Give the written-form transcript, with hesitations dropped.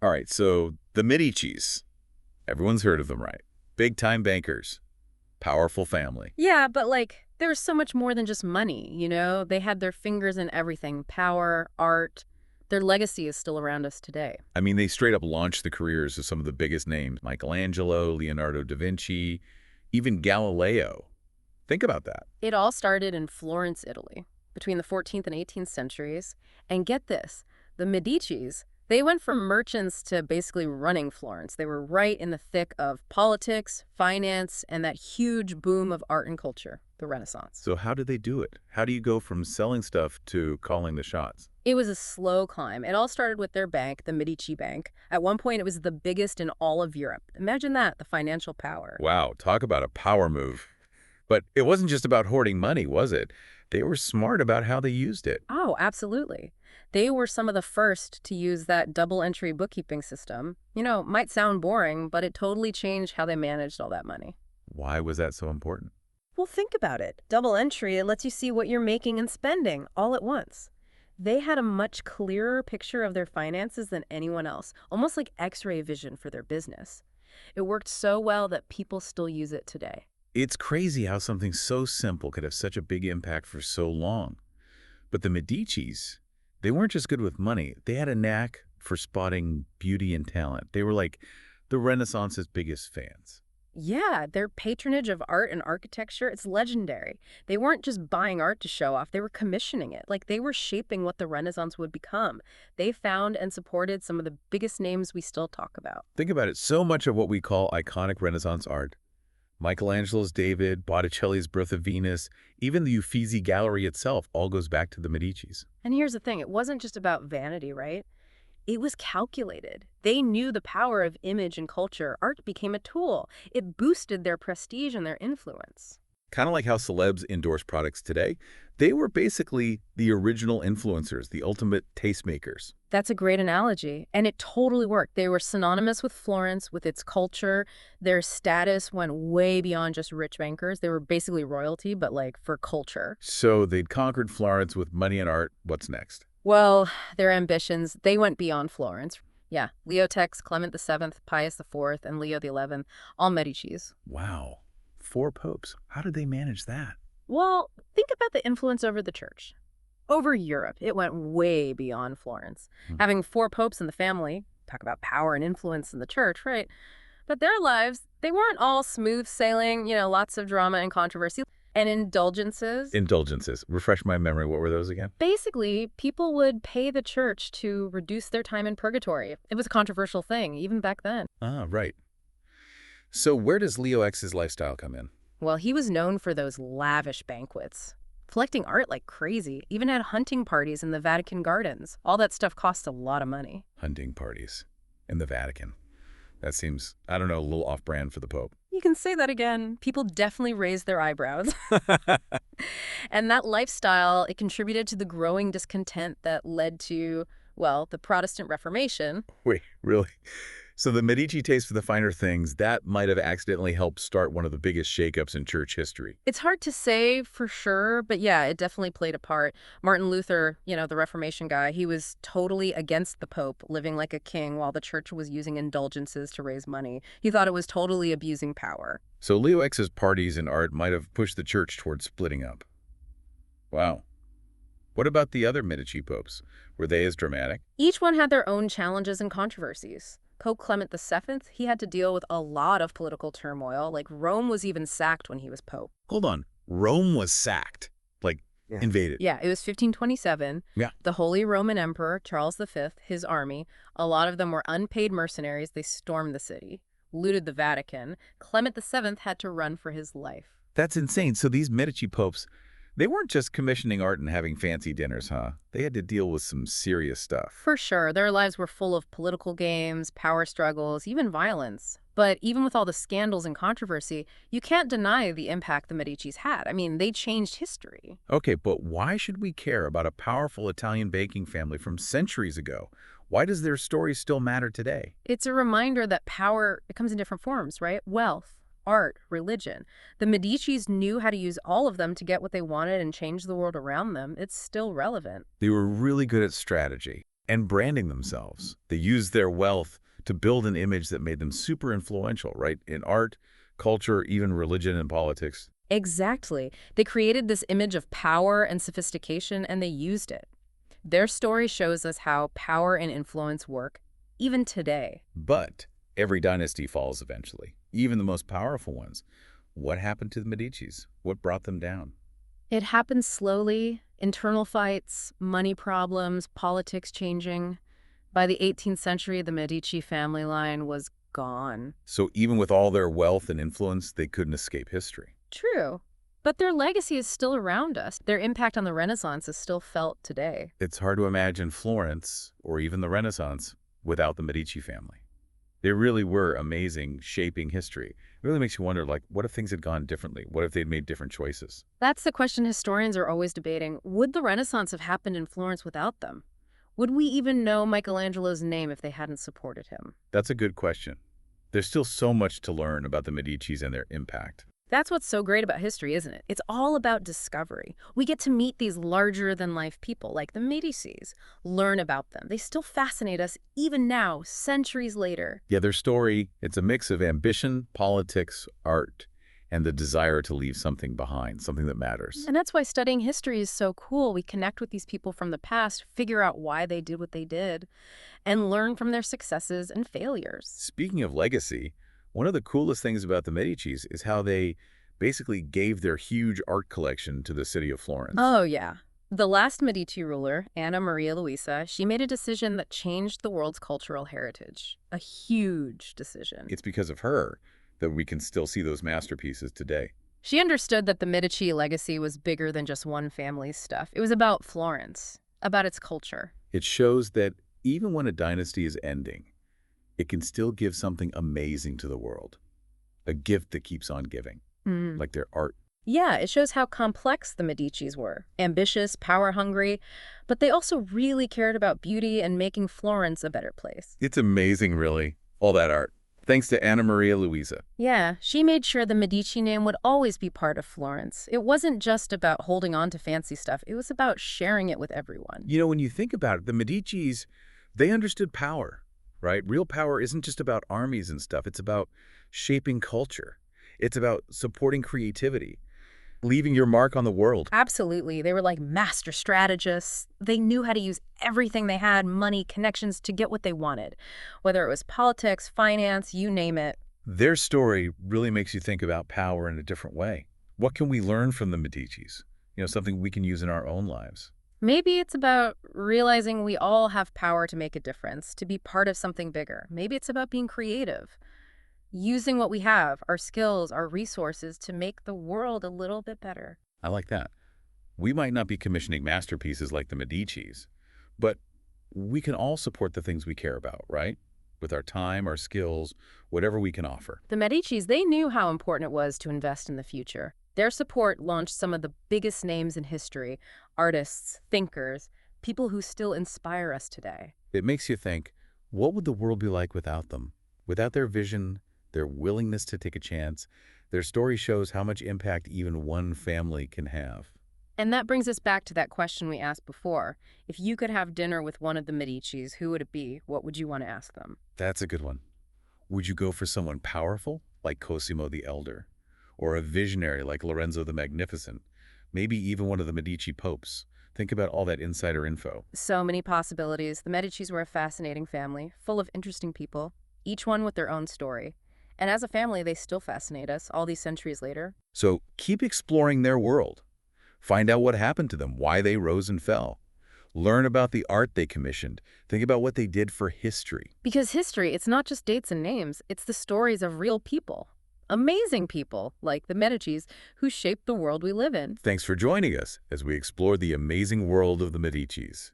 All right, so the Medicis. Everyone's heard of them, right? Big-time bankers, powerful family. Yeah, but there was so much more than just money, you know? They had their fingers in everything, power, art. Their legacy is still around us today. I mean, they straight up launched the careers of some of the biggest names. Michelangelo, Leonardo da Vinci, even Galileo. Think about that. It all started in Florence, Italy, between the 14th and 18th centuries. And get this, the Medicis, they went from merchants to basically running Florence. They were right in the thick of politics, finance, and that huge boom of art and culture, the Renaissance. So how did they do it? How do you go from selling stuff to calling the shots? It was a slow climb. It all started with their bank, the Medici Bank. At one point, it was the biggest in all of Europe. Imagine that, the financial power. Wow, talk about a power move. But it wasn't just about hoarding money, was it? They were smart about how they used it. Oh, absolutely. They were some of the first to use that double entry bookkeeping system. You know, might sound boring, but it totally changed how they managed all that money. Why was that so important? Well, think about it. Double entry, it lets you see what you're making and spending all at once. They had a much clearer picture of their finances than anyone else, almost like X-ray vision for their business. It worked so well that people still use it today. It's crazy how something so simple could have such a big impact for so long. But the Medicis, they weren't just good with money. They had a knack for spotting beauty and talent. They were like the Renaissance's biggest fans. Yeah, their patronage of art and architecture, it's legendary. They weren't just buying art to show off, they were commissioning it. Like they were shaping what the Renaissance would become. They found and supported some of the biggest names we still talk about. Think about it. So much of what we call iconic Renaissance art, Michelangelo's David, Botticelli's Birth of Venus, even the Uffizi Gallery itself, all goes back to the Medicis. And here's the thing, it wasn't just about vanity, right? It was calculated. They knew the power of image and culture. Art became a tool. It boosted their prestige and their influence. Kind of like how celebs endorse products today. They were basically the original influencers, the ultimate tastemakers. That's a great analogy, and it totally worked. They were synonymous with Florence, with its culture. Their status went way beyond just rich bankers. They were basically royalty, but for culture. So they'd conquered Florence with money and art. What's next? Well, their ambitions, they went beyond Florence. Yeah, Leo X, Clement VII, Pius IV, and Leo XI, all Medicis. Wow. 4 popes. How did they manage that? Well, think about the influence over the church. Over Europe, it went way beyond Florence. Hmm. Having 4 popes in the family, talk about power and influence in the church, right? But their lives, they weren't all smooth sailing, lots of drama and controversy and indulgences. Indulgences. Refresh my memory. What were those again? Basically, people would pay the church to reduce their time in purgatory. It was a controversial thing, even back then. Ah, right. So where does Leo X's lifestyle come in? Well, he was known for those lavish banquets, collecting art like crazy, even had hunting parties in the Vatican gardens. All that stuff costs a lot of money. Hunting parties in the Vatican. That seems, I don't know, a little off-brand for the Pope. You can say that again. People definitely raised their eyebrows. And that lifestyle, it contributed to the growing discontent that led to, well, the Protestant Reformation. Wait, really? So the Medici taste for the finer things, that might have accidentally helped start one of the biggest shakeups in church history. It's hard to say for sure, but yeah, it definitely played a part. Martin Luther, the Reformation guy, he was totally against the Pope, living like a king while the church was using indulgences to raise money. He thought it was totally abusing power. So Leo X's parties and art might have pushed the church towards splitting up. Wow. What about the other Medici popes? Were they as dramatic? Each one had their own challenges and controversies. Pope Clement VII, he had to deal with a lot of political turmoil. Like Rome was even sacked when he was pope. Hold on. Rome was sacked. Yeah. Invaded. Yeah, it was 1527. Yeah. The Holy Roman Emperor, Charles V, his army, a lot of them were unpaid mercenaries. They stormed the city, looted the Vatican. Clement VII had to run for his life. That's insane. So these Medici popes, they weren't just commissioning art and having fancy dinners, huh? They had to deal with some serious stuff. For sure, their lives were full of political games, power struggles, even violence. But even with all the scandals and controversy, you can't deny the impact the Medicis had. I mean, they changed history. Okay, but why should we care about a powerful Italian baking family from centuries ago? Why does their story still matter today? It's a reminder that power, it comes in different forms, right? Wealth, art, religion. The Medicis knew how to use all of them to get what they wanted and change the world around them. It's still relevant. They were really good at strategy. and branding themselves. They used their wealth to build an image that made them super influential, right? In art, culture, even religion and politics. Exactly. They created this image of power and sophistication, and they used it. Their story shows us how power and influence work, even today. But every dynasty falls eventually, even the most powerful ones. What happened to the Medicis? What brought them down? It happens slowly, internal fights, money problems, politics changing. By the 18th century, the Medici family line was gone. So even with all their wealth and influence, they couldn't escape history. True. But their legacy is still around us. Their impact on the Renaissance is still felt today. It's hard to imagine Florence, or even the Renaissance, without the Medici family. They really were amazing, shaping history. It really makes you wonder, like, what if things had gone differently? What if they'd made different choices? That's the question historians are always debating. Would the Renaissance have happened in Florence without them? Would we even know Michelangelo's name if they hadn't supported him? That's a good question. There's still so much to learn about the Medicis and their impact. That's what's so great about history, isn't it? It's all about discovery. We get to meet these larger-than-life people, like the Medicis, learn about them. They still fascinate us, even now, centuries later. Yeah, their story, it's a mix of ambition, politics, art, and the desire to leave something behind, something that matters. And that's why studying history is so cool. We connect with these people from the past, figure out why they did what they did, and learn from their successes and failures. Speaking of legacy, one of the coolest things about the Medicis is how they basically gave their huge art collection to the city of Florence. Oh, yeah. The last Medici ruler, Anna Maria Luisa, she made a decision that changed the world's cultural heritage. A huge decision. It's because of her that we can still see those masterpieces today. She understood that the Medici legacy was bigger than just one family's stuff. It was about Florence, about its culture. It shows that even when a dynasty is ending, it can still give something amazing to the world. A gift that keeps on giving, like their art. Yeah, it shows how complex the Medicis were. Ambitious, power-hungry, but they also really cared about beauty and making Florence a better place. It's amazing, really, all that art. Thanks to Anna Maria Luisa. Yeah, she made sure the Medici name would always be part of Florence. It wasn't just about holding on to fancy stuff. It was about sharing it with everyone. You know, when you think about it, the Medicis, they understood power, right? Real power isn't just about armies and stuff. It's about shaping culture. It's about supporting creativity, leaving your mark on the world. Absolutely. They were like master strategists. They knew how to use everything they had, money, connections, to get what they wanted. Whether it was politics, finance, you name it. Their story really makes you think about power in a different way. What can we learn from the Medicis? You know, something we can use in our own lives. Maybe it's about realizing we all have power to make a difference, to be part of something bigger. Maybe it's about being creative, using what we have, our skills, our resources, to make the world a little bit better. I like that. We might not be commissioning masterpieces like the Medicis, but we can all support the things we care about, right? With our time, our skills, whatever we can offer. The Medicis, they knew how important it was to invest in the future. Their support launched some of the biggest names in history, artists, thinkers, people who still inspire us today. It makes you think, what would the world be like without them? Without their vision, their willingness to take a chance, their story shows how much impact even one family can have. And that brings us back to that question we asked before. If you could have dinner with one of the Medicis, who would it be? What would you want to ask them? That's a good one. Would you go for someone powerful, like Cosimo the Elder? Or a visionary like Lorenzo the Magnificent? Maybe even one of the Medici popes? Think about all that insider info. So many possibilities. The Medicis were a fascinating family, full of interesting people, each one with their own story. And as a family, they still fascinate us all these centuries later. So keep exploring their world. Find out what happened to them, why they rose and fell. Learn about the art they commissioned. Think about what they did for history. Because history, it's not just dates and names. It's the stories of real people. Amazing people, like the Medicis, who shaped the world we live in. Thanks for joining us as we explore the amazing world of the Medicis.